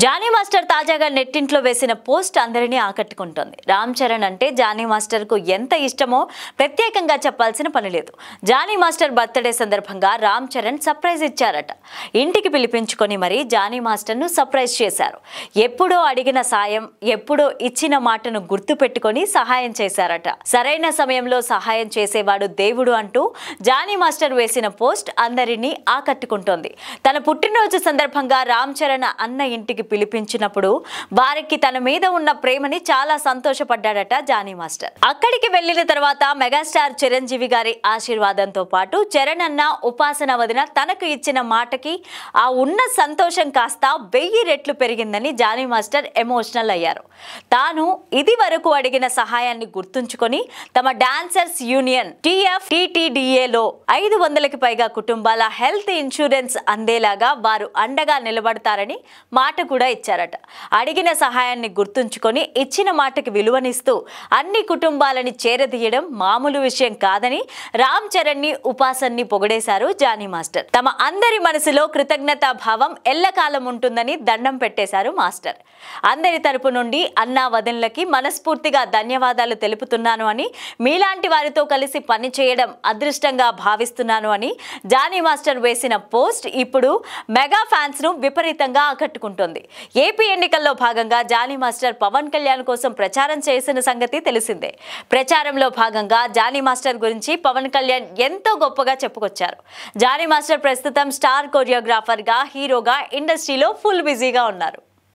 Johnny master తాజాగా నెట్టింట్లో వేసిన post అందరినీ ఆకట్టుకుంటోంది. రామ్ చరణ్ అంటే జానీ మాస్టర్ కు ఎంత ఇష్టమో ప్రత్యేకంగా చెప్పాల్సిన పని లేదు. జానీ మాస్టర్ బర్త్డే సందర్భంగా రామ్ చరణ్ సర్ప్రైజ్ ఇచ్చారట. ఇంటికి పిలిపించుకొని మరీ జానీ మాస్టర్ ను సర్ప్రైజ్ చేశారు. ఎప్పుడో అడిగిన సాయం, ఎప్పుడో ఇచ్చిన మాటను గుర్తు పెట్టుకొని సహాయం చేశారట. సరైన సమయంలో సహాయం చేసేవాడు దేవుడు అంటూ జానీ మాస్టర్ వేసిన పోస్ట్ అందరినీ ఆకట్టుకుంటోంది. తన పుట్టినరోజు సందర్భంగా రామ్ చరణ్ అన్న ఇంటికి పిలిపించినప్పుడు వారికి తన మీద ఉన్న ప్రేమని చాలా సంతోషపడ్డాడట జానీ మాస్టర్. అక్కడికి వెళ్లిన తర్వాత మెగాస్టార్ చిరంజీవి గారి ఆశీర్వాదంతో పాటు చరణ్ అన్న, ఉపాసన వదిన తనకు ఇచ్చిన మాటకి ఆ ఉన్న సంతోషం కాస్త 1000 రెట్లు పెరిగిందని జానీ మాస్టర్ ఎమోషనల్ అయ్యారు. తాను ఇది వరకు అడిగిన సహాయాన్ని గుర్తుంచుకొని తమ డాన్సర్స్ యూనియన్ TFTTDAలో 500కి పైగా కుటుంబాల హెల్త్ ఇన్సూరెన్స్ అందేలాగా వారు అండగా నిలబడతారని మాట కూడా ఇచ్చారట. అడిగిన సహాయాన్ని గుర్తుంచుకొని ఇచ్చిన మాటకి విలువనిస్తూ అన్ని కుటుంబాలని చేరదీయడం మామూలు విషయం కాదని రామ్ చరణ్ ని, ఉపాసన్ని పొగిడేశారు జానీ మాస్టర్. తమ అందరి మనసులో కృతజ్ఞతా భావం ఎల్లకాలం ఉంటుందని దండం పెట్టేశారు మాస్టర్. అందరి తరపు నుండి అన్నా వదినలకి మనస్ఫూర్తిగా ధన్యవాదాలు తెలుపుతున్నాను అని, మీలాంటి వారితో కలిసి పని చేయడం అదృష్టంగా భావిస్తున్నాను అని జానీ మాస్టర్ వేసిన పోస్ట్ ఇప్పుడు మెగా ఫ్యాన్స్ ను విపరీతంగా ఆకట్టుకుంటోంది. ఏపీ ఎన్నికల్లో భాగంగా జానీ మాస్టర్ పవన్ కళ్యాణ్ కోసం ప్రచారం చేసిన సంగతి తెలిసిందే. ప్రచారంలో భాగంగా జానీ మాస్టర్ గురించి పవన్ కళ్యాణ్ ఎంతో గొప్పగా చెప్పుకొచ్చారు. జానీ మాస్టర్ ప్రస్తుతం స్టార్ కొరియోగ్రాఫర్ గా, హీరోగా ఇండస్ట్రీలో ఫుల్ బిజీగా ఉన్నారు.